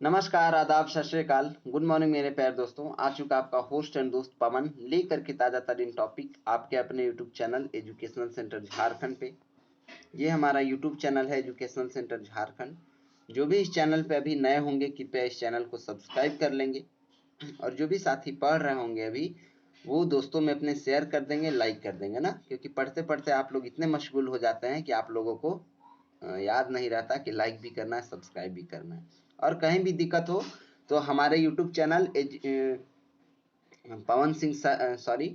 नमस्कार, आदाब, सत श्री अकाल, गुड मॉर्निंग मेरे प्यारे दोस्तों। आ चुका आपका होस्ट एंड दोस्त पवन लेकर के ताज़ा तरीन टॉपिक आपके अपने YouTube channel educational centre Jharkhand पे। ये हमारा यूट्यूब चैनल है एजुकेशनल सेंटर झारखंड। जो भी इस चैनल पे अभी नए होंगे कृपया इस चैनल को सब्सक्राइब कर लेंगे और जो भी साथी पढ़ रहे होंगे अभी वो दोस्तों में अपने शेयर कर देंगे, लाइक कर देंगे ना, क्योंकि पढ़ते पढ़ते आप लोग इतने मशगूल हो जाते हैं कि आप लोगों को याद नहीं रहता कि लाइक भी करना है, सब्सक्राइब भी करना है। और कहीं भी दिक्कत हो तो हमारे YouTube channel Pawan Singh sorry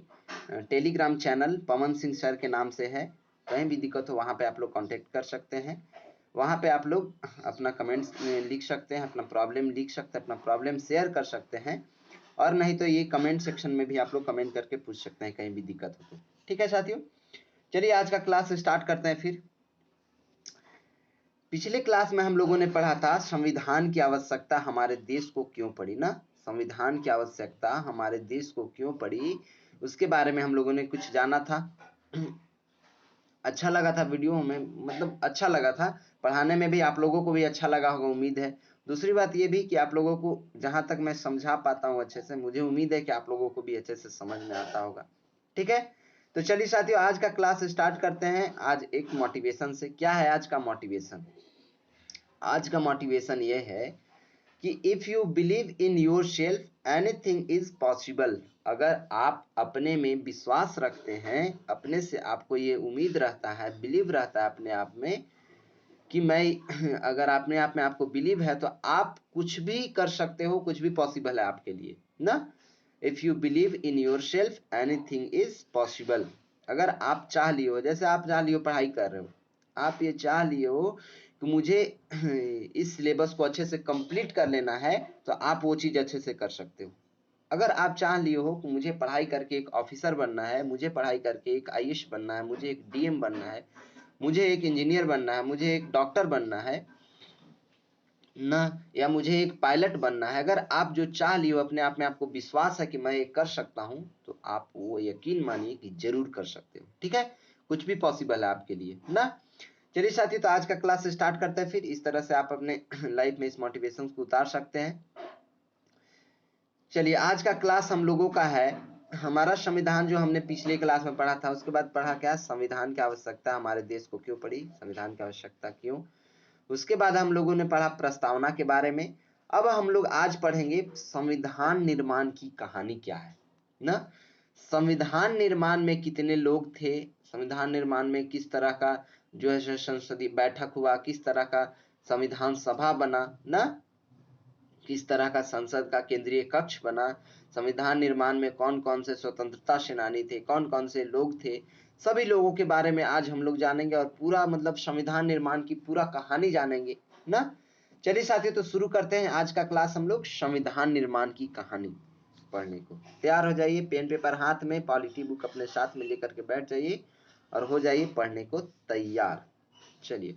Telegram channel Pawan Singh sir के नाम से है। कहीं भी दिक्कत हो वहाँ पे आप लोग कांटेक्ट कर सकते हैं। वहाँ पे आप लोग अपना कमेंट्स लिख सकते हैं, अपना प्रॉब्लम लिख सकते हैं, अपना प्रॉब्लम शेयर कर सकते हैं। और नहीं तो ये कमेंट सेक्शन में भी आप लोग कमेंट करके पूछ सकते हैं कहीं भी दिक्कत हो तो। ठीक है साथियों, चलिए आज का क्लास स्टार्ट करते हैं। फिर पिछले क्लास में हम लोगों ने पढ़ा था संविधान की आवश्यकता हमारे देश को क्यों पड़ी ना। संविधान की आवश्यकता हमारे देश को क्यों पड़ी उसके बारे में हम लोगों ने कुछ जाना था। अच्छा लगा था वीडियो में, मतलब अच्छा लगा था पढ़ाने में भी, आप लोगों को भी अच्छा लगा होगा उम्मीद है। दूसरी बात ये भी कि आप लोगों को जहां तक मैं समझा पाता हूँ अच्छे से, मुझे उम्मीद है कि आप लोगों को भी अच्छे से समझ में आता होगा। ठीक है, तो चलिए साथियों आज का क्लास स्टार्ट करते हैं। आज एक मोटिवेशन से। क्या है आज का मोटिवेशन? आज का मोटिवेशन ये है कि if you believe in your self anything is possible. अगर आप अपने में विश्वास रखते हैं, अपने से आपको ये उम्मीद रहता है, बिलीव रहता है अपने आप में कि मैं अगर अपने आप में आपको बिलीव है तो आप कुछ भी कर सकते हो, कुछ भी पॉसिबल है आपके लिए ना। If you believe in your self anything is possible. अगर आप चाह लियो, जैसे आप चाह लियो पढ़ाई कर रहे हो, आप ये चाह लिए हो कि मुझे इस सिलेबस को अच्छे से कंप्लीट कर लेना है, तो आप वो चीज़ अच्छे से कर सकते हो। अगर आप चाह लिए हो कि मुझे पढ़ाई करके एक ऑफिसर बनना है, मुझे पढ़ाई करके एक आईएएस बनना है, मुझे एक डीएम बनना है, मुझे एक इंजीनियर बनना है, मुझे एक डॉक्टर बनना है ना, या मुझे एक पायलट बनना है, अगर आप जो चाह लिए हो, अपने आप में आपको विश्वास है कि मैं ये कर सकता हूं, तो आप वो यकीन मानिए कि जरूर कर सकते हो। ठीक है, कुछ भी पॉसिबल है आपके लिए ना। चलिए साथियों, तो आज का क्लास स्टार्ट करते हैं। फिर इस तरह से आप अपने लाइफ में इस मोटिवेशन को उतार सकते हैं। चलिए आज का क्लास हम लोगों का है हमारा संविधान, जो हमने पिछले क्लास में पढ़ा था। उसके बाद पढ़ा क्या, संविधान की आवश्यकता हमारे देश को क्यों पड़ी, संविधान की आवश्यकता क्यों। उसके बाद हम लोगों ने पढ़ा प्रस्तावना के बारे में। अब हम लोग आज पढ़ेंगे संविधान निर्माण की कहानी क्या है ना। संविधान निर्माण में कितने लोग थे, संविधान निर्माण में किस तरह का जो है संसदीय बैठक हुआ, किस तरह का संविधान सभा बना ना, किस तरह का संसद का केंद्रीय कक्ष बना, संविधान निर्माण में कौन कौन से स्वतंत्रता सेनानी थे, कौन कौन से लोग थे, सभी लोगों के बारे में आज हम लोग जानेंगे और पूरा मतलब संविधान निर्माण की पूरा कहानी जानेंगे ना। चलिए साथियों, तो शुरू करते हैं आज का क्लास। हम लोग संविधान निर्माण की कहानी पढ़ने को तैयार हो जाइए। पेन पेपर हाथ में, पॉलिटी बुक अपने साथ में लेकर के बैठ जाइए और हो जाइए पढ़ने को तैयार। चलिए,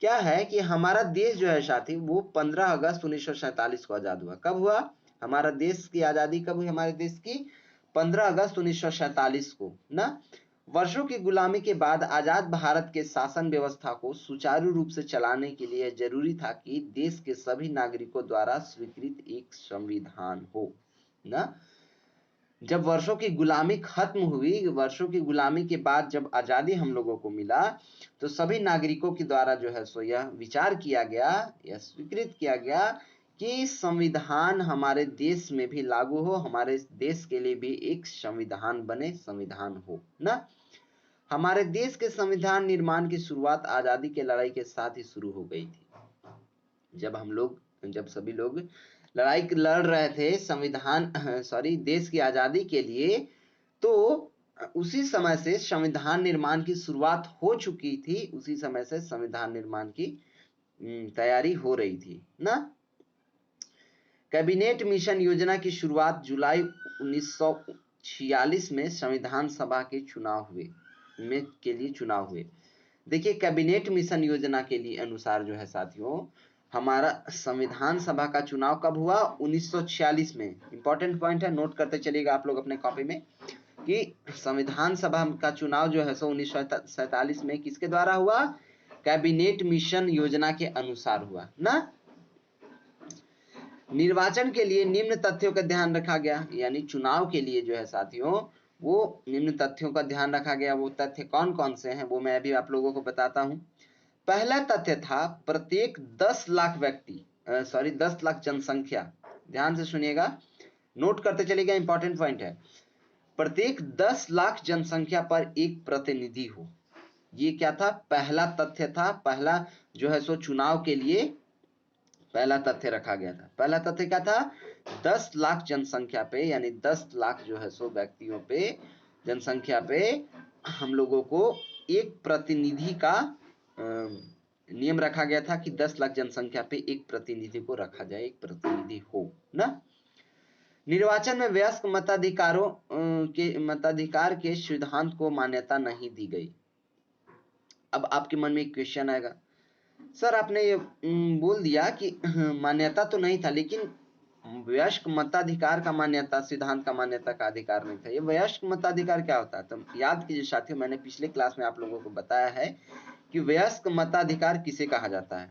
क्या है कि हमारा देश जो है साथी वो 15 अगस्त 1947 को आजाद हुआ। कब हुआ हमारा देश की आजादी, कब हुई हमारे देश की? 15 अगस्त 1947 को ना। वर्षों की गुलामी के बाद आजाद भारत के शासन व्यवस्था को सुचारू रूप से चलाने के लिए जरूरी था कि देश के सभी नागरिकों द्वारा स्वीकृत एक संविधान हो ना। जब वर्षों की गुलामी खत्म हुई, वर्षों की गुलामी के बाद जब आजादी हम लोगों को मिला, तो सभी नागरिकों के द्वारा जो है सो यह विचार किया गया, यह स्वीकृत किया गया कि संविधान हमारे देश में भी लागू हो, हमारे देश के लिए भी एक संविधान बने, संविधान हो ना। हमारे देश के संविधान निर्माण की शुरुआत आजादी के लड़ाई के साथ ही शुरू हो गई थी। जब सभी लोग लड़ाई लड़ रहे थे संविधान देश की आजादी के लिए, तो उसी समय से संविधान निर्माण की शुरुआत हो चुकी थी, उसी समय से संविधान निर्माण की तैयारी हो रही थी ना। कैबिनेट मिशन योजना की शुरुआत जुलाई 1946 में संविधान सभा के चुनाव हुए। देखिए, कैबिनेट मिशन योजना के लिए अनुसार जो है साथियों, हमारा संविधान सभा का चुनाव कब हुआ? 1946 में। इंपॉर्टेंट पॉइंट है, नोट करते चलिएगा आप लोग अपने कॉपी में कि संविधान सभा का चुनाव जो है 1947 में किसके द्वारा हुआ? कैबिनेट मिशन योजना के अनुसार हुआ ना। निर्वाचन के लिए निम्न तथ्यों का ध्यान रखा गया, यानी चुनाव के लिए जो है साथियों वो निम्न तथ्यों का ध्यान रखा गया। वो तथ्य कौन कौन से हैं वो मैं अभी आप लोगों को बताता हूं। पहला तथ्य था प्रत्येक 10 लाख व्यक्ति 10 लाख जनसंख्या, ध्यान से सुनिएगा, नोट करते चलिएगा, इंपॉर्टेंट पॉइंट है, प्रत्येक 10 लाख जनसंख्या पर एक प्रतिनिधि हो। ये क्या था, पहला तथ्य था। पहला जो है सो चुनाव के लिए पहला तथ्य रखा गया था। पहला तथ्य क्या था, 10 लाख जनसंख्या पे, यानी 10 लाख जो है सो व्यक्तियों पे, जनसंख्या पे हम लोगों को एक प्रतिनिधि का नियम रखा गया था कि 10 लाख जनसंख्या पे एक प्रतिनिधि को रखा जाए, एक प्रतिनिधि हो ना। निर्वाचन में वयस्क मताधिकार के सिद्धांत को मान्यता नहीं दी गई। अब आपके मन में एक क्वेश्चन आएगा, सर आपने ये बोल दिया कि मान्यता तो नहीं था, लेकिन वयस्क मताधिकार का मान्यता, सिद्धांत का मान्यता का अधिकार नहीं था। ये वयस्क मताधिकार क्या होता है? तो याद कीजिए साथियों, मैंने पिछले क्लास में आप लोगों को बताया है कि वयस्क मताधिकार किसे कहा जाता है।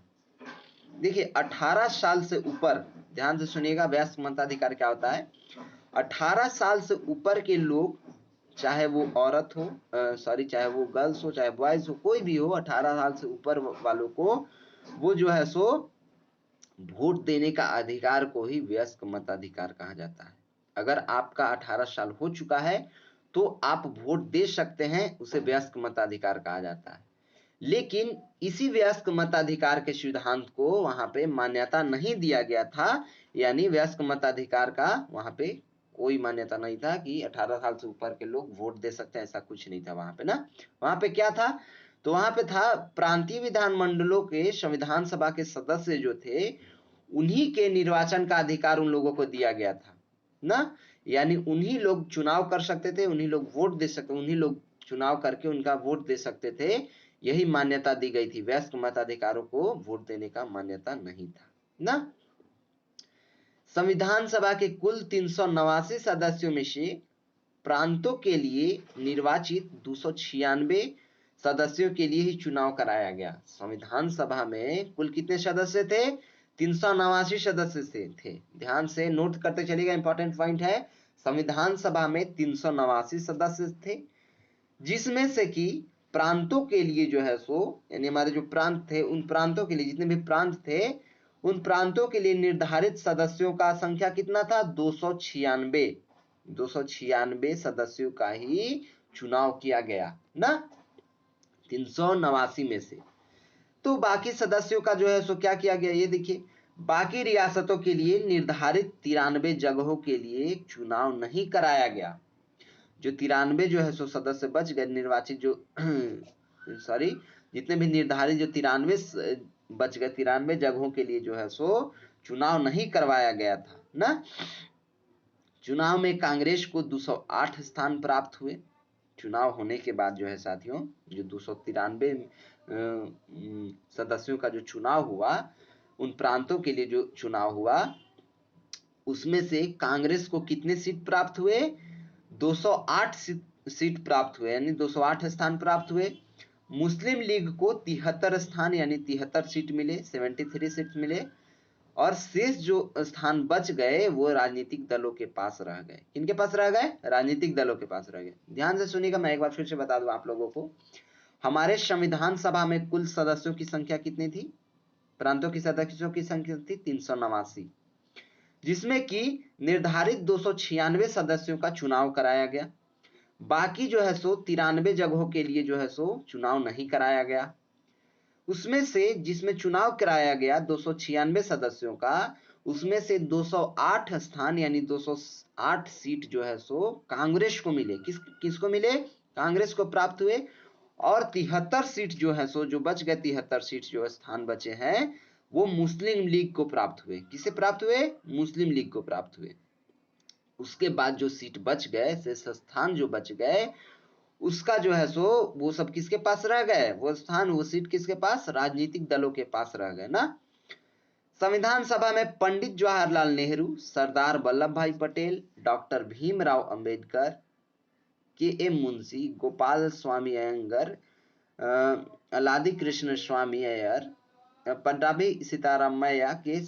देखिए 18 साल से ऊपर, ध्यान से सुनिएगा, वयस्क मताधिकार क्या होता है। 18 साल से ऊपर के लोग, चाहे वो औरत हो चाहे वो गर्ल्स हो, चाहे बॉयज हो, कोई भी हो, 18 साल से ऊपर वालों को वो जो है सो वोट देने का अधिकार को ही वयस्क मताधिकार कहा जाता है। अगर आपका 18 साल हो चुका है तो आप वोट दे सकते हैं, उसे वयस्क मताधिकार कहा जाता है। लेकिन इसी वयस्क मताधिकार के सिद्धांत को वहां पे मान्यता नहीं दिया गया था, यानी वयस्क मताधिकार का वहां पे कोई मान्यता नहीं था कि 18 साल से ऊपर के लोग वोट दे सकते हैं, ऐसा कुछ नहीं था वहां पे ना। वहां पे क्या था, तो वहां पे था प्रांतीय विधानमंडलों के संविधान सभा के सदस्य जो थे, उन्हीं के निर्वाचन का अधिकार उन लोगों को दिया गया था ना। यानी उन्हीं लोग चुनाव कर सकते थे, उन्हीं लोग वोट दे सकते, उन्हीं लोग चुनाव करके उनका वोट दे सकते थे। यही मान्यता दी गई थी, वयस्क मताधिकारों को वोट देने का मान्यता नहीं था ना। संविधान सभा के कुल 389 सदस्यों में से प्रांतों के लिए निर्वाचित 296 सदस्यों के लिए ही चुनाव कराया गया। संविधान सभा में कुल कितने सदस्य थे, 389 सदस्य थे। ध्यान से नोट करते चलिएगा, इंपॉर्टेंट पॉइंट है। संविधान सभा में 389 सदस्य थे, जिसमें से कि प्रांतों के लिए जो है सो, यानी हमारे जो प्रांत थे, उन प्रांतों के लिए, जितने भी प्रांत थे, उन प्रांतों के लिए निर्धारित सदस्यों का संख्या कितना था, 296 सदस्यों का ही चुनाव किया गया ना, 389 में से। तो बाकी सदस्यों का जो है सो क्या किया गया, ये देखिए, बाकी रियासतों के लिए निर्धारित 93 जगहों के लिए चुनाव नहीं कराया गया। जो 93 जो है सो सदस्य बच गए निर्वाचित, जो सॉरी जितने भी निर्धारित जो 93 बच गए, 93 जगहों के लिए जो है सो चुनाव नहीं करवाया गया था ना। चुनाव में कांग्रेस को 208 स्थान प्राप्त हुए। चुनाव होने के बाद जो है साथियों, जो 293 सदस्यों का जो चुनाव हुआ, उन प्रांतों के लिए जो चुनाव हुआ, उसमें से कांग्रेस को कितने सीट प्राप्त हुए, 208 सीट प्राप्त हुए, यानी 208 स्थान प्राप्त हुए। मुस्लिम लीग को 73 स्थान यानी 73 सीट मिले, 73 सीट मिले। और शेष जो स्थान बच गए वो राजनीतिक दलों के पास रह गए। किनके पास रह गए, राजनीतिक दलों के पास रह गए। ध्यान से सुनिएगा, मैं एक बार फिर से बता दूं आप लोगों को, हमारे संविधान सभा में कुल सदस्यों की संख्या कितनी थी, प्रांतों की सदस्यों की संख्या थी 389, जिसमें कि निर्धारित 296 सदस्यों का चुनाव कराया गया। बाकी जो है सो 93 जगहों के लिए जो है सो चुनाव नहीं कराया गया। उसमें से जिसमें चुनाव कराया गया 296 सदस्यों का, उसमें से 208 स्थान यानी 208 सीट जो है सो कांग्रेस को मिले। किसको मिले, कांग्रेस को प्राप्त हुए। और 73 सीट जो है सो, जो बच गए 73 सीट जो स्थान बचे हैं, वो मुस्लिम लीग को प्राप्त हुए। किसे प्राप्त हुए, मुस्लिम लीग को प्राप्त हुए। उसके बाद जो सीट बच गए, शेष स्थान जो बच गए, उसका जो है सो वो सब किसके पास रह गए, वो स्थान, वो सीट किसके पास, राजनीतिक दलों के पास रह गए ना। संविधान सभा में पंडित जवाहरलाल नेहरू, सरदार वल्लभ भाई पटेल, डॉक्टर भीमराव अंबेडकर, के एम मुंशी, गोपाल स्वामी अयंगर, अलादी कृष्ण स्वामी अय्यर, पट्टाभी सीतारामैया के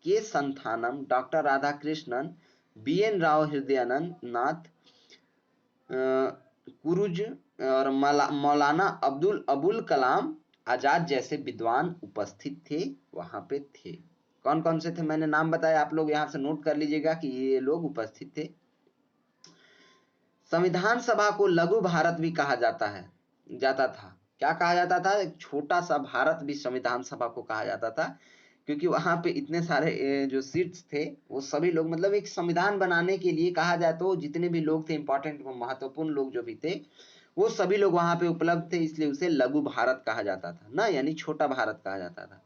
के संथानम, डॉक्टर राधाकृष्णन, BN राव, हृदयानंद नाथ, कुरुज और मौलाना अबुल कलाम आजाद जैसे विद्वान उपस्थित थे, वहां पे थे। कौन कौन से थे मैंने नाम बताया, आप लोग यहां से नोट कर लीजिएगा कि ये लोग उपस्थित थे। संविधान सभा को लघु भारत भी कहा जाता था। क्या कहा जाता था? एक छोटा सा भारत भी संविधान सभा को कहा जाता था, क्योंकि वहां पे इतने सारे जो सीट्स थे वो सभी लोग, मतलब एक संविधान बनाने के लिए कहा जाए तो जितने भी लोग थे, इंपॉर्टेंट महत्वपूर्ण लोग जो भी थे, वो सभी लोग वहां पे उपलब्ध थे, इसलिए उसे लघु भारत कहा जाता था ना, यानी छोटा भारत कहा जाता था।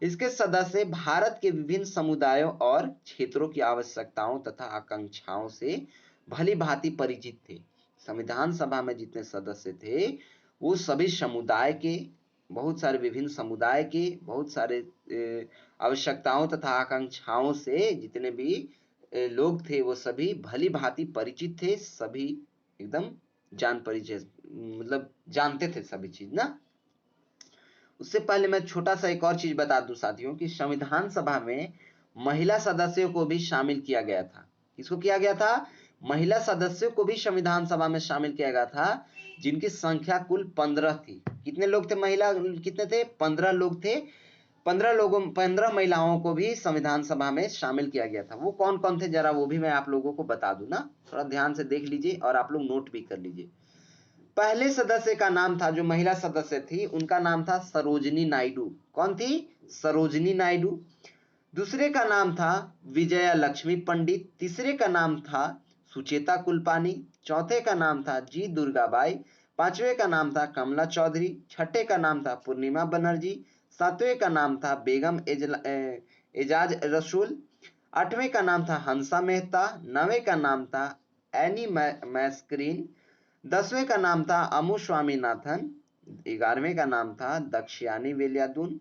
इसके सदस्य भारत के विभिन्न समुदायों और क्षेत्रों की आवश्यकताओं तथा आकांक्षाओं से भली भांति परिचित थे। संविधान सभा में जितने सदस्य थे वो सभी समुदाय के, बहुत सारे विभिन्न समुदाय के, बहुत सारे आवश्यकताओं तथा आकांक्षाओं से जितने भी लोग थे वो सभी भली भांति परिचित थे, सभी एकदम जान परिचय, मतलब जानते थे सभी चीज ना। उससे पहले मैं छोटा सा एक और चीज बता दूं साथियों कि संविधान सभा में महिला सदस्यों को भी शामिल किया गया था। किसको किया गया था? महिला सदस्यों को भी संविधान सभा में शामिल किया गया था, जिनकी संख्या कुल 15 थी। कितने लोग थे? महिला कितने थे? 15 लोग थे। 15 महिलाओं को भी संविधान सभा में शामिल किया गया था। वो कौन कौन थे जरा वो भी मैं आप लोगों को बता दूं ना, थोड़ा ध्यान से देख लीजिए और आप लोग नोट भी कर लीजिए। पहले सदस्य का नाम था, जो महिला सदस्य थी उनका नाम था सरोजनी नायडू। कौन थी? सरोजनी नायडू। दूसरे का नाम था विजया लक्ष्मी पंडित। तीसरे का नाम था सुचेता कुलपानी। चौथे का नाम था जी दुर्गाबाई। पांचवे का नाम था कमला चौधरी। छठे का नाम था पूर्णिमा बनर्जी। सातवें का नाम था बेगम एजाज रसूल। आठवें का नाम था हंसा मेहता। नवें का नाम था एनी मैस्करीन। 10वें का नाम था अमु स्वामीनाथन। 11वें का नाम था दक्षयानी वेलियादुन।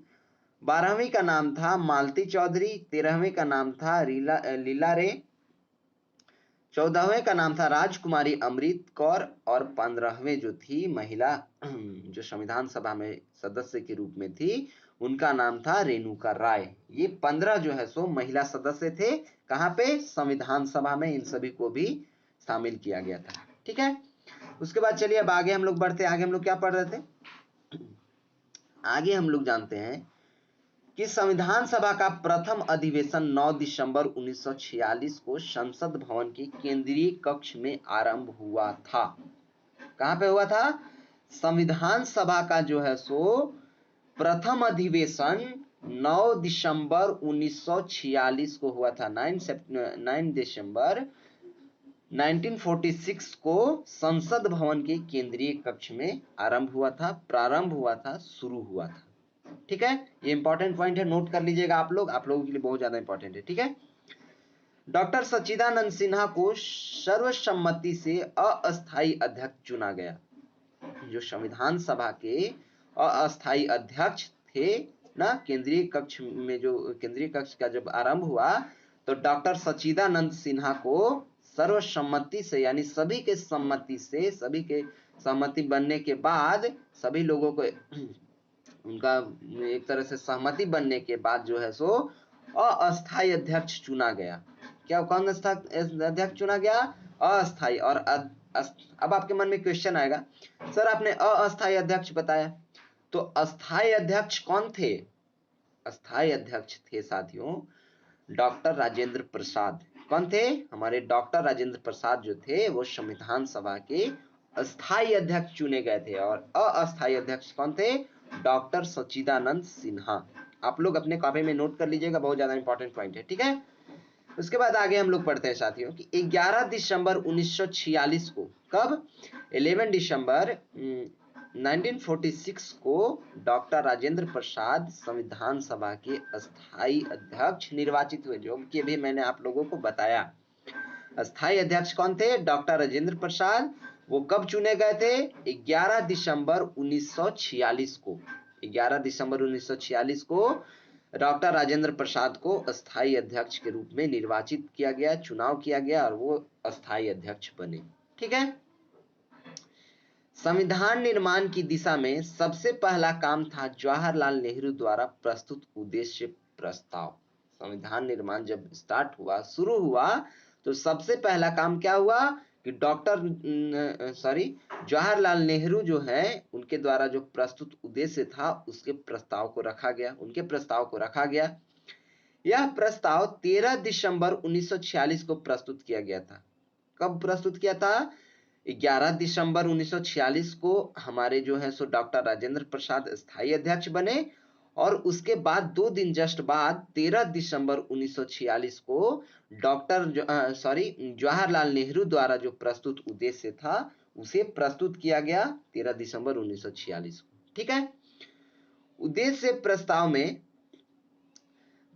12वीं का नाम था मालती चौधरी। 13वें का नाम था लीला रे। 14वें का नाम था राजकुमारी अमृत कौर। और 15वें जो थी महिला जो संविधान सभा में सदस्य के रूप में थी, उनका नाम था रेणुका राय। ये 15 जो है सो महिला सदस्य थे। कहां पे? संविधान सभा में इन सभी को भी शामिल किया गया था। ठीक है, उसके बाद चलिए अब आगे हम लोग बढ़ते हैं। आगे हम लोग क्या पढ़ रहे थे? आगे हम लोग जानते हैं कि संविधान सभा का प्रथम अधिवेशन 9 दिसंबर 1946 को संसद भवन के केंद्रीय कक्ष में आरंभ हुआ था। कहां पे हुआ था? संविधान सभा का जो है सो प्रथम अधिवेशन 9 दिसंबर 1946 को हुआ था। 9 दिसंबर 1946 को संसद भवन के केंद्रीय कक्ष में आरंभ हुआ था, प्रारंभ हुआ था, शुरू हुआ था। ठीक है, ये इंपॉर्टेंट पॉइंट है, नोट कर लीजिएगा आप लोगों के लिए बहुत ज्यादा इंपॉर्टेंट है। ठीक है, डॉक्टर सच्चिदानंद सिन्हा को सर्वसम्मति से अस्थायी अध्यक्ष चुना गया। जो संविधान सभा के अस्थायी अध्यक्ष थे ना, केंद्रीय कक्ष में, जो केंद्रीय कक्ष का जब आरंभ हुआ तो डॉक्टर सच्चिदानंद सिन्हा को सर्वसम्मति से, यानी सभी के सम्मति से, सभी के सहमति बनने के बाद, सभी लोगों को उनका एक तरह से सहमति बनने के बाद जो है सो अस्थायी अध्यक्ष चुना गया। क्या कौन अध्यक्ष चुना गया? अस्थायी। और अब आपके मन में क्वेश्चन आएगा, सर आपने अस्थायी अध्यक्ष बताया, तो अस्थायी अध्यक्ष कौन थे? अस्थायी अध्यक्ष थे साथियों डॉक्टर राजेंद्र प्रसाद। कौन थे? हमारे डॉक्टर राजेंद्र प्रसाद जो थे वो संविधान सभा के अस्थायी अध्यक्ष चुने गए थे। और अस्थायी अध्यक्ष कौन थे? डॉक्टर सच्चिदानंद सिन्हा। आप लोग अपने कॉपी में नोट कर लीजिएगा, बहुत ज्यादा इंपॉर्टेंट पॉइंट है। ठीक है, उसके बाद आगे हम लोग पढ़ते हैं साथियों कि 11 दिसंबर 1946 को, कब? 11 दिसंबर 1946 को डॉक्टर राजेंद्र प्रसाद संविधान सभा के अस्थायी अध्यक्ष निर्वाचित हुए, जो कि अभी मैंने आप लोगों को बताया। अस्थायी अध्यक्ष कौन थे? डॉक्टर राजेंद्र प्रसाद। वो कब चुने गए थे? 11 दिसंबर 1946 को। 11 दिसंबर 1946 को डॉक्टर राजेंद्र प्रसाद को अस्थायी अध्यक्ष के रूप में निर्वाचित किया गया, चुनाव किया गया और वो अस्थायी अध्यक्ष बने। ठीक है, संविधान निर्माण की दिशा में सबसे पहला काम था जवाहरलाल नेहरू द्वारा प्रस्तुत उद्देश्य प्रस्ताव। संविधान निर्माण जब स्टार्ट हुआ, शुरू हुआ, तो सबसे पहला काम क्या हुआ कि जवाहरलाल नेहरू जो है उनके द्वारा जो प्रस्तुत उद्देश्य था उसके प्रस्ताव को रखा गया, उनके प्रस्ताव को रखा गया। यह प्रस्ताव 13 दिसंबर 1946 को प्रस्तुत किया गया था। कब प्रस्तुत किया था? 11 दिसंबर 1946 को हमारे जो है सो डॉक्टर राजेंद्र प्रसाद स्थायी अध्यक्ष बने, और उसके बाद 2 दिन जस्ट बाद 13 दिसंबर 1946 को जवाहरलाल नेहरू द्वारा जो प्रस्तुत उद्देश्य था उसे प्रस्तुत किया गया 13 दिसंबर 1946 को। ठीक है। उद्देश्य प्रस्ताव में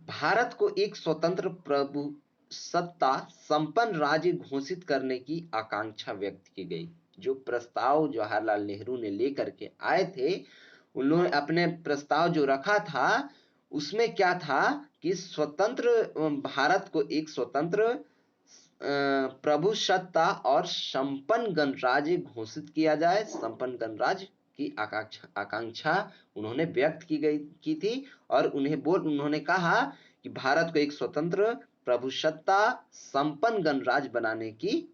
भारत को एक स्वतंत्र प्रभुसत्ता संपन्न राज्य घोषित करने की आकांक्षा व्यक्त की गई। जो प्रस्ताव जवाहरलाल नेहरू ने लेकर के आए थे, उन्होंने अपने प्रस्ताव जो रखा था उसमें क्या था कि स्वतंत्र भारत को एक स्वतंत्र प्रभुसत्ता और संपन्न गणराज्य घोषित किया जाए। संपन्न गणराज्य की आकांक्षा उन्होंने व्यक्त की थी, और उन्होंने कहा कि भारत को एक स्वतंत्र प्रभुसत्ता संपन्न गणराज्य बनाने की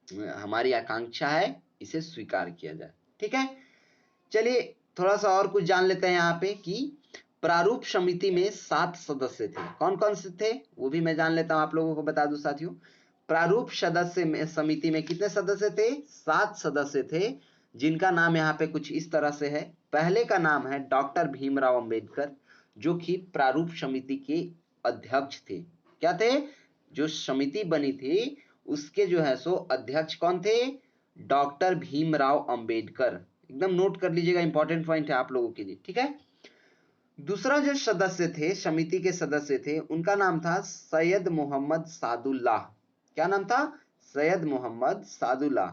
हमारी आकांक्षा है, इसे स्वीकार किया जाए। ठीक है। चलिए थोड़ा सा और कुछ जान लेते हैं यहाँ पे कि प्रारूप समिति में 7 सदस्य थे। कौन कौन से थे वो भी मैं जान लेता हूं, आप लोगों को बता दूं साथियों। प्रारूप समिति में कितने सदस्य थे? 7 सदस्य थे, जिनका नाम यहाँ पे कुछ इस तरह से है। पहले का नाम है डॉक्टर भीमराव अंबेडकर, जो कि प्रारूप समिति के अध्यक्ष थे। क्या थे? जो समिति बनी थी उसके जो है सो अध्यक्ष कौन थे? डॉक्टर भीमराव अंबेडकर। एकदम नोट कर लीजिएगा, इंपॉर्टेंट पॉइंट है आप लोगों के लिए। ठीक है। दूसरा जो सदस्य थे, समिति के सदस्य थे, उनका नाम था सैयद मोहम्मद सादुल्लाह। क्या नाम था? सैयद मोहम्मद सादुल्लाह।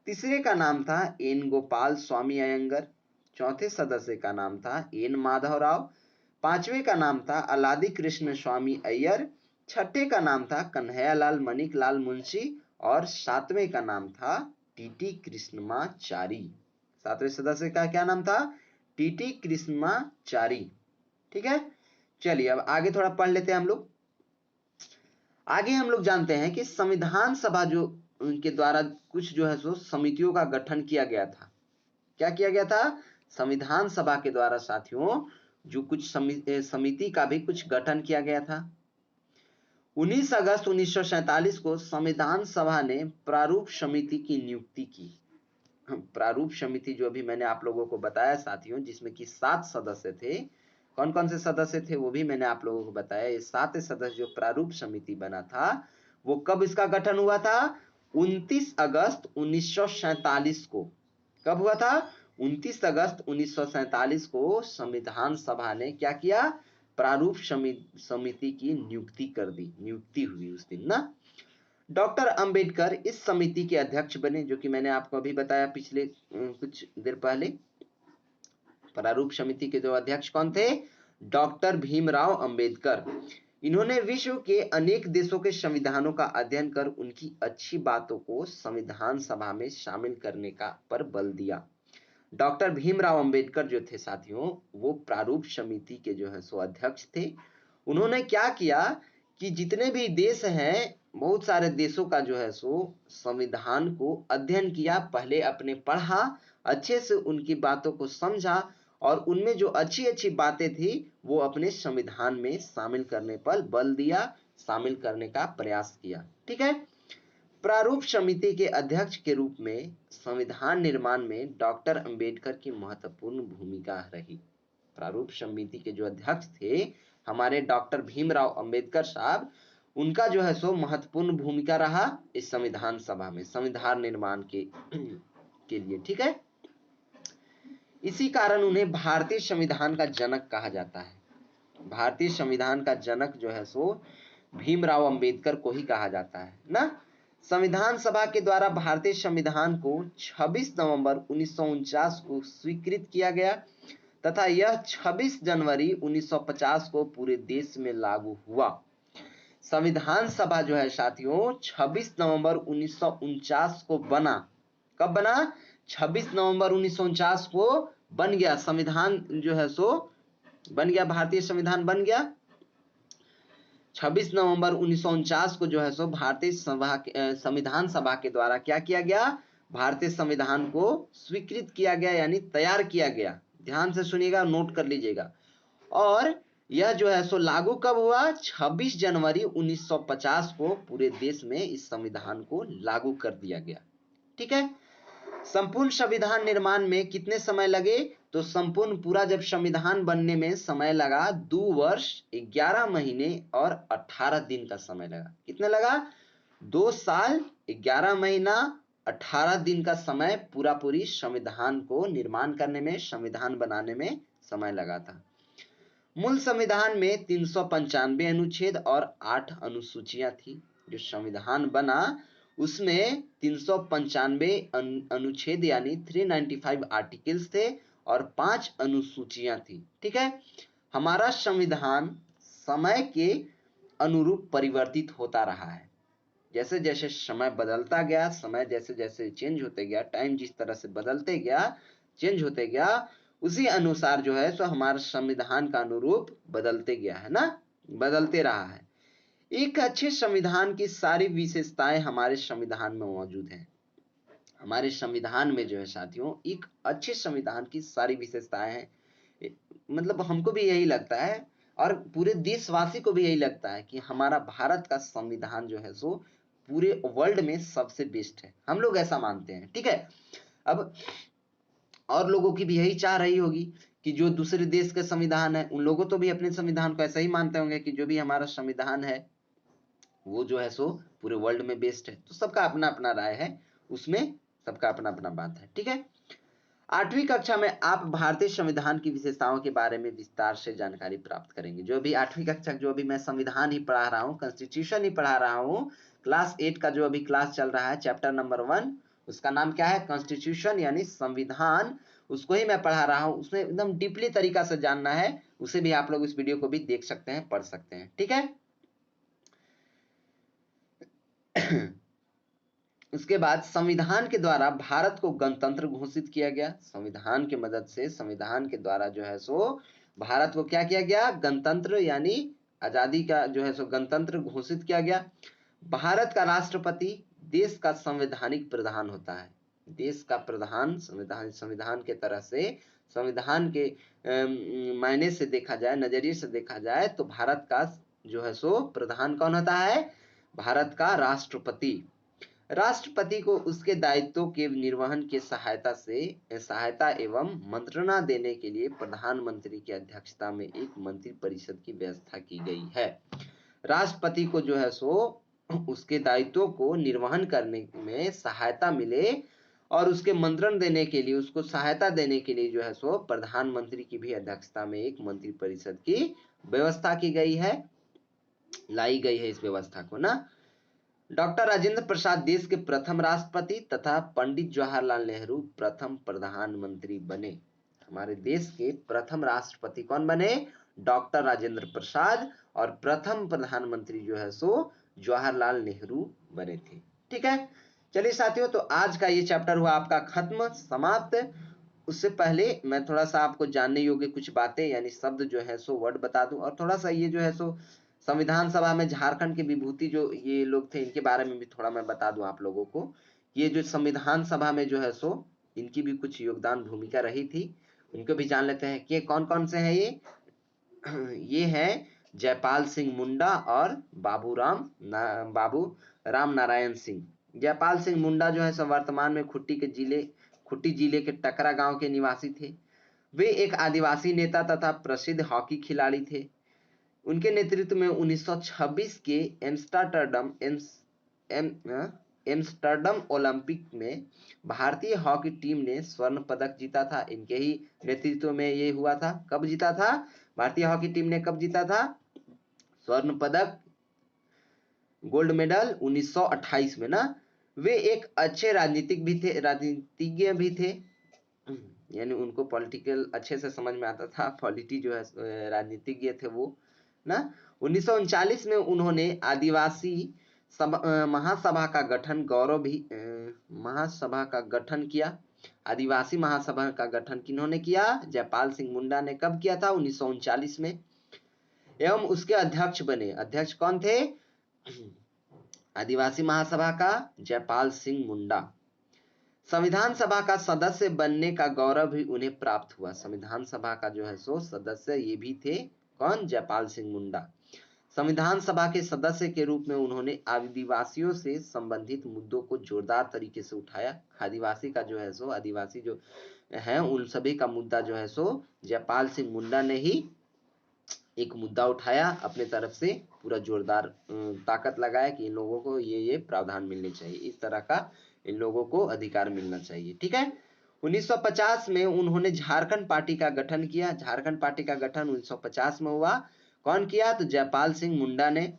तीसरे का नाम था एन गोपाल स्वामी अयंगर। चौथे सदस्य का नाम था एन माधवराव। पांचवे का नाम था अलादी कृष्ण स्वामी अय्यर। छठे का नाम था कन्हैयालाल मणिकलाल मुंशी, और सातवें का नाम था टीटी कृष्णमाचारी। सातवें सदस्य का क्या नाम था? टीटी कृष्णमाचारी। ठीक है। चलिए अब आगे थोड़ा पढ़ लेते हैं हम लोग। आगे हम लोग जानते हैं कि संविधान सभा जो उनके द्वारा कुछ जो है सो समितियों का गठन किया गया था। क्या किया गया था? संविधान सभा के द्वारा साथियों जो कुछ समिति का भी कुछ गठन किया गया था। 19 अगस्त 1947 को संविधान सभा ने प्रारूप समिति की नियुक्ति की। प्रारूप समिति जो अभी मैंने आप लोगों को बताया साथियों, जिसमें कि 7 सदस्य थे। कौन कौन से सदस्य थे वो भी मैंने आप लोगों को बताया। ये 7 सदस्य जो प्रारूप समिति बना था, वो कब इसका गठन हुआ था? 29 अगस्त 1947 को। कब हुआ था? 29 अगस्त 1947 को संविधान सभा ने क्या किया? प्रारूप समिति की नियुक्ति कर दी। नियुक्ति हुई उस दिन ना। डॉक्टर अंबेडकर इस समिति के अध्यक्ष बने, जो कि मैंने आपको अभी बताया पिछले कुछ देर पहले। प्रारूप समिति के जो अध्यक्ष कौन थे? डॉक्टर भीमराव अंबेडकर। इन्होंने विश्व के अनेक देशों के संविधानों का अध्ययन कर उनकी अच्छी बातों को संविधान सभा में शामिल करने का पर बल दिया। डॉक्टर भीमराव अंबेडकर जो थे साथियों, वो प्रारूप समिति के जो है सो अध्यक्ष थे। उन्होंने क्या किया कि जितने भी देश हैं, बहुत सारे देशों का जो है सो संविधान को अध्ययन किया। पहले अपने पढ़ा, अच्छे से उनकी बातों को समझा, और उनमें जो अच्छी अच्छी बातें थी वो अपने संविधान में शामिल करने पर बल दिया, शामिल करने का प्रयास किया। ठीक है। प्रारूप समिति के अध्यक्ष के रूप में संविधान निर्माण में डॉक्टर अंबेडकर की महत्वपूर्ण भूमिका रही। प्रारूप समिति के जो अध्यक्ष थे हमारे डॉक्टर भीमराव अंबेडकर साहब, उनका जो है सो महत्वपूर्ण भूमिका रहा इस संविधान सभा में, संविधान निर्माण के लिए। ठीक है। इसी कारण उन्हें भारतीय संविधान का जनक कहा जाता है। भारतीय संविधान का जनक जो है सो भीमराव अंबेडकर को ही कहा जाता है ना। संविधान सभा के द्वारा भारतीय संविधान को 26 नवंबर 1949 को स्वीकृत किया गया तथा यह 26 जनवरी 1950 को पूरे देश में लागू हुआ। संविधान सभा जो है साथियों 26 नवंबर 1949 को बना। कब बना? 26 नवंबर 1949 को बन गया। संविधान जो है सो बन गया, भारतीय संविधान बन गया। 26 नवंबर 1949 को जो है सो भारतीय संविधान सभा के द्वारा क्या किया गया, भारतीय संविधान को स्वीकृत किया गया यानी तैयार किया गया। ध्यान से सुनिएगा, नोट कर लीजिएगा। और यह जो है सो लागू कब हुआ, 26 जनवरी 1950 को पूरे देश में इस संविधान को लागू कर दिया गया। ठीक है। संपूर्ण संविधान निर्माण में कितने समय लगे, तो संपूर्ण पूरा जब संविधान बनने में समय लगा 2 वर्ष 11 महीने और 18 दिन का समय लगा। कितने लगा, 2 साल 11 महीना 18 दिन का समय पूरी संविधान को निर्माण करने में, संविधान बनाने में समय लगा था। मूल संविधान में 395 अनुच्छेद और 8 अनुसूचियां थी। जो संविधान बना उसमें 395 अनुच्छेद यानी 395 आर्टिकल्स थे और 5 अनुसूचियां थी। ठीक है। हमारा संविधान समय के अनुरूप परिवर्तित होता रहा है। जैसे जैसे समय बदलता गया, समय जैसे जैसे चेंज होते गया, टाइम जिस तरह से बदलते गया, चेंज होते गया, उसी अनुसार जो है सो हमारा संविधान का अनुरूप बदलते गया है ना, बदलते रहा है। एक अच्छे संविधान की सारी विशेषताएं हमारे संविधान में मौजूद हैं। हमारे संविधान में जो है साथियों, एक अच्छे संविधान की सारी विशेषताएं हैं। मतलब हमको भी यही लगता है और पूरे देशवासी को भी यही लगता है कि हमारा भारत का संविधान जो है सो पूरे वर्ल्ड में सबसे बेस्ट है। हम लोग ऐसा मानते हैं। ठीक है। अब और लोगों की भी यही चाह रही होगी कि जो दूसरे देश के संविधान है, उन लोगों तो भी अपने संविधान को ऐसा ही मानते होंगे कि जो भी हमारा संविधान है वो जो है सो पूरे वर्ल्ड में बेस्ट है। तो सबका अपना अपना राय है, उसमें सबका अपना अपना बात है। ठीक है। 8वीं कक्षा में आप भारतीय संविधान की विशेषताओं के बारे में विस्तार से जानकारी प्राप्त करेंगे। जो भी 8वीं कक्षा, जो अभी मैं संविधान ही पढ़ा रहा हूँ, कॉन्स्टिट्यूशन ही पढ़ा रहा हूँ, क्लास 8 का जो अभी क्लास चल रहा है, चैप्टर नंबर 1, उसका नाम क्या है, कॉन्स्टिट्यूशन यानी संविधान, उसको ही मैं पढ़ा रहा हूँ। उसमें एकदम डीपली तरीका से जानना है, उसे भी आप लोग इस वीडियो को भी देख सकते हैं, पढ़ सकते हैं। ठीक है। उसके बाद संविधान के द्वारा भारत को गणतंत्र घोषित किया गया। संविधान की मदद से, संविधान के द्वारा जो है सो भारत को क्या किया गया, गणतंत्र यानी आजादी का जो है सो गणतंत्र घोषित किया गया। भारत का राष्ट्रपति देश का संवैधानिक प्रधान होता है। देश का प्रधान संविधान के तरह से, संविधान के मायने से देखा जाए, नजरिए से देखा जाए तो भारत का जो है सो प्रधान कौन होता है, भारत का राष्ट्रपति। राष्ट्रपति को उसके दायित्वों के निर्वहन की सहायता एवं मंत्रणा देने के लिए प्रधानमंत्री की अध्यक्षता में एक मंत्रिपरिषद की व्यवस्था की गई है। राष्ट्रपति को जो है सो उसके दायित्वों को निर्वहन करने में सहायता मिले और उसके मंत्रण देने के लिए, उसको सहायता देने के लिए जो है सो प्रधानमंत्री की भी अध्यक्षता में एक मंत्रिपरिषद की व्यवस्था की गई है, लाई गई है इस व्यवस्था को ना। डॉक्टर राजेंद्र प्रसाद देश के प्रथम राष्ट्रपति तथा पंडित जवाहरलाल नेहरू प्रथम प्रधानमंत्री बने। हमारे देश के प्रथम राष्ट्रपति कौन बने, डॉक्टर राजेंद्र प्रसाद, और प्रथम प्रधानमंत्री जो है सो जवाहरलाल नेहरू बने थे। ठीक है। चलिए साथियों, तो आज का ये चैप्टर हुआ आपका खत्म, समाप्त। उससे पहले मैं थोड़ा सा आपको जानने योग्य कुछ बातें यानी शब्द जो है सो वर्ड बता दूं, और थोड़ा सा ये जो है सो संविधान सभा में झारखंड के विभूति जो ये लोग थे, इनके बारे में भी थोड़ा मैं बता दूं आप लोगों को। ये जो संविधान सभा में जो है सो इनकी भी कुछ योगदान भूमिका रही थी, उनको भी जान लेते हैं कि कौन कौन से हैं ये है जयपाल सिंह मुंडा और बाबू राम नारायण सिंह। जयपाल सिंह मुंडा जो है सो वर्तमान में खुट्टी जिले के टकरा गांव के निवासी थे। वे एक आदिवासी नेता तथा प्रसिद्ध हॉकी खिलाड़ी थे। उनके नेतृत्व में 1926 के एम्स्टर्डम ओलंपिक में भारतीय हॉकी टीम ने स्वर्ण पदक जीता था। इनके ही नेतृत्व में ये हुआ था। कब जीता था भारतीय हॉकी टीम ने, कब जीता था स्वर्ण पदक, गोल्ड मेडल 1928 में ना। वे एक अच्छे राजनीतिज्ञ भी थे, यानी उनको पॉलिटिकल अच्छे से समझ में आता था, पॉलिटी जो है राजनीतिज्ञ थे वो ना। 1939 में उन्होंने आदिवासी महासभा का गठन किया। आदिवासी महासभा का गठन किन्होंने किया, जयपाल सिंह मुंडा ने। कब किया था, 1939 में। एवं उसके अध्यक्ष बने। अध्यक्ष कौन थे? आदिवासी महासभा का जयपाल सिंह मुंडा। संविधान सभा का सदस्य बनने का गौरव भी उन्हें प्राप्त हुआ। संविधान सभा का जो है सो सदस्य ये भी थे, कौन? जयपाल सिंह मुंडा। संविधान सभा के सदस्य के रूप में उन्होंने आदिवासियों से संबंधित मुद्दों को जोरदार तरीके से उठाया। आदिवासी का जो है सो, आदिवासी जो है उन सभी का मुद्दा जो है सो जयपाल सिंह मुंडा ने ही एक मुद्दा उठाया, अपने तरफ से पूरा जोरदार ताकत लगाया कि इन लोगों को ये प्रावधान मिलने चाहिए, इस तरह का इन लोगों को अधिकार मिलना चाहिए। ठीक है। 1950 में उन्होंने झारखंड पार्टी का गठन किया। झारखंड पार्टी का गठन 1950 में हुआ। कौन किया? तो जयपाल सिंह मुंडा ने।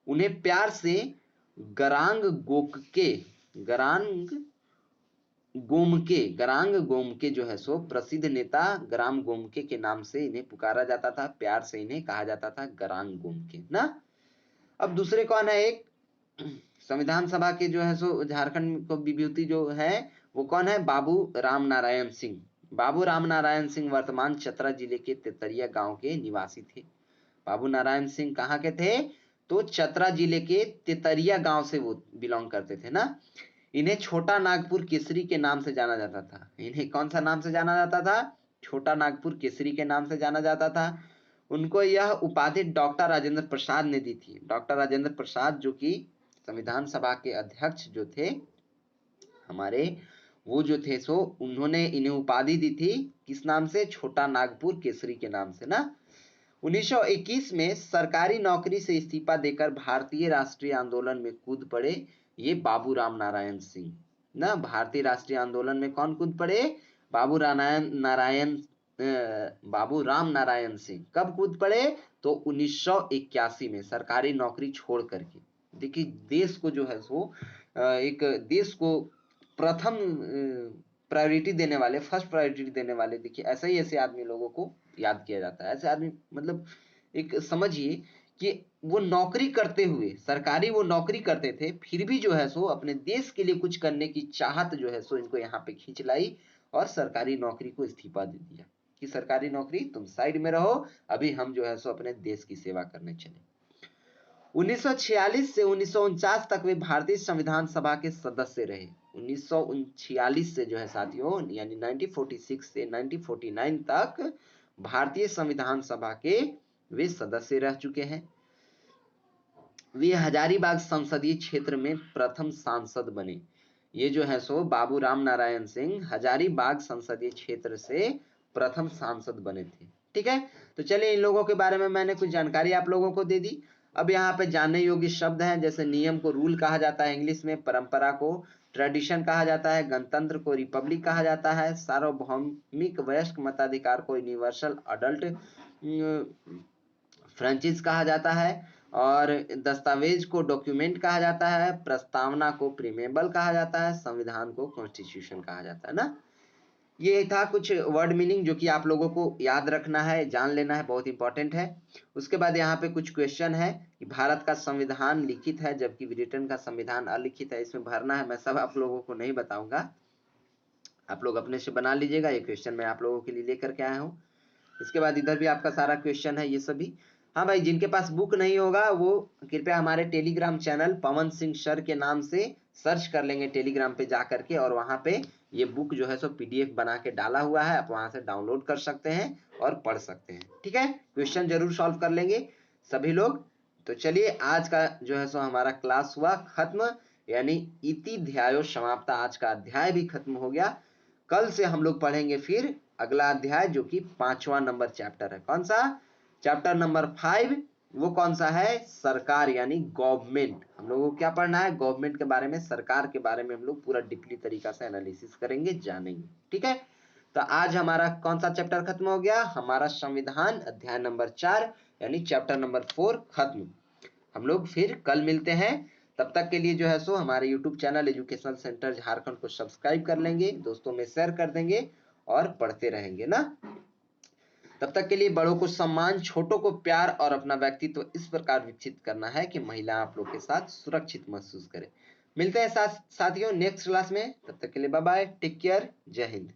उन्हें प्यार से गरांग गोमके जो है सो प्रसिद्ध नेता गराम गोमके के नाम से इन्हें पुकारा जाता था। प्यार से इन्हें कहा जाता था गरांग गोमके ना। अब दूसरे कौन है? एक संविधान सभा के जो है सो झारखंड को विभूति जो है वो कौन है? बाबू राम नारायण सिंह। बाबू राम नारायण सिंह वर्तमान चतरा जिले के तेतरिया गांव के निवासी थे। बाबू नारायण सिंह कहाँ के थे? तो चतरा जिले के तेतरिया गांव से वो बिलोंग करते थे ना। इन्हें छोटा नागपुर केसरी के नाम से जाना जाता था। इन्हें कौन सा नाम से जाना जाता था? छोटा नागपुर केसरी के नाम से जाना जाता था। उनको यह उपाधि डॉक्टर राजेंद्र प्रसाद ने दी थी। डॉक्टर राजेंद्र प्रसाद जो कि संविधान सभा के अध्यक्ष जो थे हमारे, वो जो थे सो उन्होंने इन्हें उपाधि दी थी। किस नाम से? छोटा नागपुर केसरी के नाम से ना। 1921 में सरकारी नौकरी से इस्तीफा देकर भारतीय राष्ट्रीय आंदोलन में कूद पड़े ये बाबू राम नारायण सिंह ना। भारतीय राष्ट्रीय आंदोलन में कौन कूद पड़े? बाबू राम नारायण सिंह। कब कूद पड़े? तो 1981 में सरकारी नौकरी छोड़ करके। देखिए देश को जो है सो एक देश को प्रथम प्रायोरिटी देने वाले, फर्स्ट प्रायोरिटी देने वाले, देखिए ऐसे आदमी लोगों को याद किया जाता है। ऐसे आदमी मतलब एक समझिए कि वो नौकरी करते हुए, सरकारी वो नौकरी करते थे, फिर भी जो है सो अपने देश के लिए कुछ करने की चाहत जो है सो इनको यहाँ पे खींच लाई और सरकारी नौकरी को इस्तीफा दे दिया कि सरकारी नौकरी तुम साइड में रहो, अभी हम जो है सो अपने देश की सेवा करने चले। 1946 से 1949 तक वे भारतीय संविधान सभा के सदस्य रहे। 1946 से जो है साथियों यानी 1946 से 1949 तक भारतीय संविधान सभा के वे सदस्य रह चुके हैं। वे हजारीबाग संसदीय क्षेत्र में प्रथम सांसद बने। ये जो है सो बाबू राम नारायण सिंह हजारीबाग संसदीय क्षेत्र से प्रथम सांसद बने थे। ठीक है। तो चलिए इन लोगों के बारे में मैंने कुछ जानकारी आप लोगों को दे दी। अब यहाँ पे जानने योग्य शब्द हैं, जैसे नियम को रूल कहा जाता है इंग्लिश में, परंपरा को ट्रेडिशन कहा जाता है, गणतंत्र को रिपब्लिक कहा जाता है, सार्वभौमिक वयस्क मताधिकार को यूनिवर्सल अडल्ट फ्रेंचाइज कहा जाता है, और दस्तावेज को डॉक्यूमेंट कहा जाता है, प्रस्तावना को प्रीमेबल कहा जाता है, संविधान को कॉन्स्टिट्यूशन कहा जाता है ना। ये था कुछ वर्ड मीनिंग जो कि आप लोगों को याद रखना है, जान लेना है, बहुत इंपॉर्टेंट है। उसके बाद यहाँ पे कुछ क्वेश्चन है कि भारत का संविधान लिखित है जबकि ब्रिटेन का संविधान अलिखित है, इसमें भरना है। मैं सब आप लोगों को नहीं बताऊंगा, आप लोग अपने से बना लीजिएगा। ये क्वेश्चन मैं आप लोगों के लिए लेकर के आया हूँ। इसके बाद इधर भी आपका सारा क्वेश्चन है ये सभी। हाँ भाई, जिनके पास बुक नहीं होगा वो कृपया हमारे Telegram channel Pawan Singh sir के नाम से सर्च कर लेंगे टेलीग्राम पे जा करके, और वहाँ पे ये बुक जो है सो PDF बना के डाला हुआ है, आप वहाँ से डाउनलोड कर सकते हैं और पढ़ सकते हैं। ठीक है, क्वेश्चन जरूर सॉल्व कर लेंगे सभी लोग। तो चलिए आज का जो है सो हमारा क्लास हुआ खत्म, यानी इति ध्यायो समाप्ता। आज का अध्याय भी खत्म हो गया। कल से हम लोग पढ़ेंगे फिर अगला अध्याय जो कि 5वां नंबर चैप्टर है। कौन सा? Chapter number 5। वो कौन सा है? सरकार यानी गवर्नमेंट। हम लोगों को क्या पढ़ना है? गवर्नमेंट के बारे में, सरकार के बारे में हम लोग पूरा डीपली तरीका से एनालिसिस करेंगे, जानेंगे। ठीक है, तो आज हमारा कौन सा चैप्टर खत्म हो गया? हमारा संविधान अध्याय नंबर 4 यानी चैप्टर नंबर 4 खत्म। हम लोग फिर कल मिलते हैं। तब तक के लिए जो है सो हमारे YouTube channel educational centre Jharkhand को सब्सक्राइब कर लेंगे, दोस्तों में शेयर कर देंगे और पढ़ते रहेंगे ना। तब तक के लिए बड़ों को सम्मान, छोटों को प्यार और अपना व्यक्तित्व इस प्रकार विकसित करना है कि महिला आप लोग के साथ सुरक्षित महसूस करे। मिलते हैं साथियों नेक्स्ट क्लास में। तब तक के लिए बाय बाय, टेक केयर, जय हिंद।